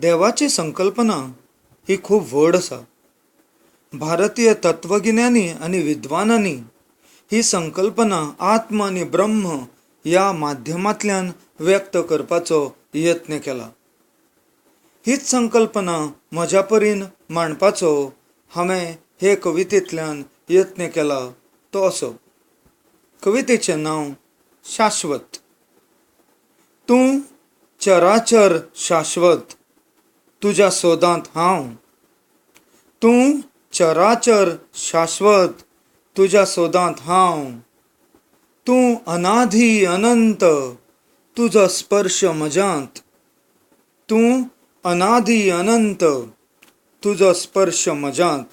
देवाची संकल्पना ही खूप व्हड आसा. भारतीय तत्वगिन्यानी आणि विद्वानांनी ही संकल्पना आत्म आणि ब्रह्म या माध्यमांतल्यान व्यक्त करपाचो यत्न केला. हीच संकल्पना म्हज्या परीन मांडपाचो हांवें हे कवितेंतल्यान यत्न केला तो असो. कवितेचें नांव शाश्वत. तूं चराचर शाश्वत, तुज्या सोदांत हांव. तूं चराचर शाश्वत, तुज्या सोदांत हांव. तूं अनाधी अनंत, तुजो स्पर्श म्हज्यांत. तूं अनाधी अनंत, तुजो स्पर्श म्हज्यांत.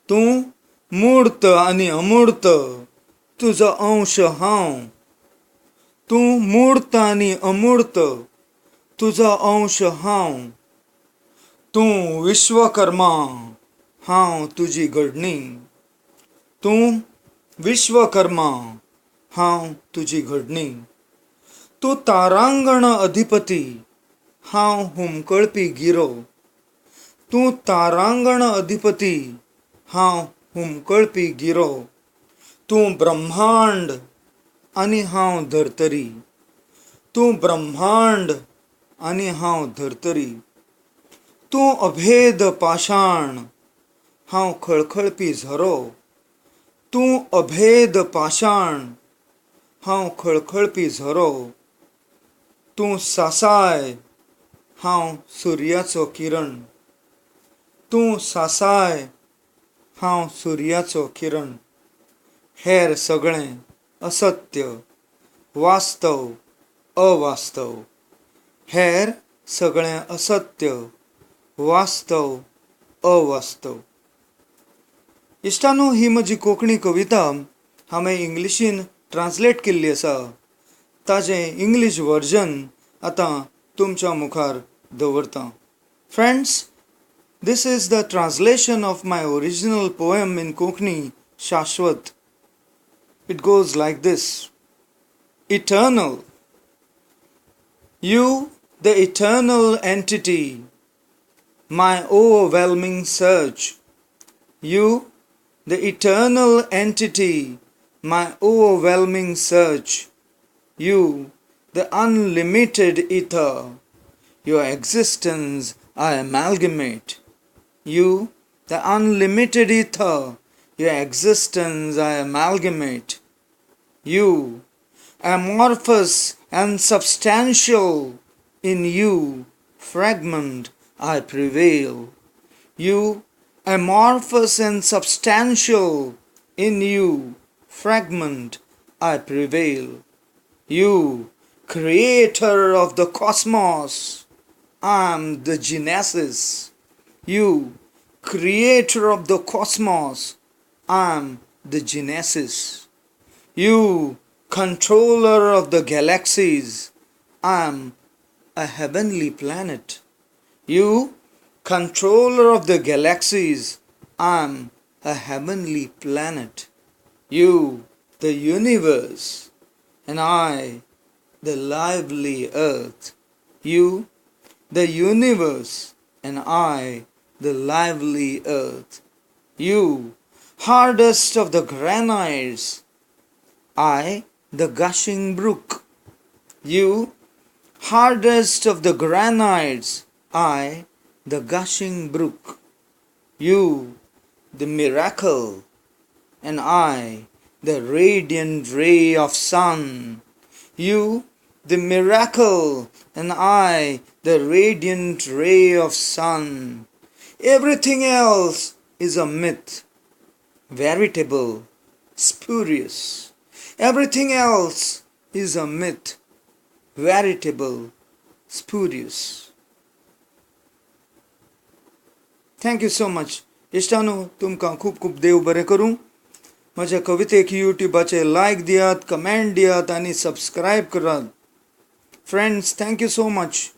तूं मूर्त आनी अमूर्त, तुजो अंश हांव. तूं मूर्त आनी अमूर्त, तुजो अंश हांव. तूं विश्वकर्मा, हांव तुजी घडणी. तूं विश्वकर्मा, हांव तुजी घडणी. तूं तारांगण अधिपती, हांव हुमकळपी गिरो. तूं तारांगण अधिपती, हांव हुमकळपी गिरो. तूं ब्रह्मांड आनी हांव धर्तरी. तूं ब्रह्मांड आनी हांव धर्तरी. तूं अभेद पाशाण, हांव खळखळपी झरो. तूं अभेद पाशाण, हांव खळखळपी झरो. तूं सासाय, हांव सुर्याचो किरण. तूं सासाय, हांव सुर्याचो किरण. हेर सगळें असत्य, वास्तव, अवास्तव. हेर सगळें असत्य, वास्तव, अवास्तव. इश्टानो, ही म्हजी कोंकणी कविता हांवें इंग्लिशीन ट्रान्सलेट केल्ली आसा. ताजें इंग्लीश वर्जन आतां तुमच्या मुखार दवरतां. Friends, this is the translation of my original poem in Konkani, Shashwat. It goes like this. Eternal. You, the eternal entity, my overwhelming search. You, the eternal entity, my overwhelming search. You, the unlimited ether, your existence I amalgamate. You, the unlimited ether, your existence I amalgamate. You, amorphous and substantial, in you, fragment, I prevail. You, amorphous and substantial, in you, fragment, I prevail. You, creator of the cosmos, I am the genesis. You, creator of the cosmos, I am the genesis. You, controller of the galaxies, I am a heavenly planet. You, controller of the galaxies, I am a heavenly planet. You, the universe, and I, the lively earth. You, the universe, and I, the lively earth. You, hardest of the granites, I, the gushing brook. You, hardest of the granites, I, the gushing brook. You, the miracle, and I, the radiant ray of sun. You, the miracle, and I, the radiant ray of sun. Everything else is a myth, veritable, spurious. Everything else is a myth, veritable, spurious. Thank you so much. इश्टानो, तुमकां खूब खूब देव बरें करूं. म्हज्या कवितेक यूट्यूबाचेर लायक दियात, comment दियात आनी subscribe Karat. Friends, thank you so much.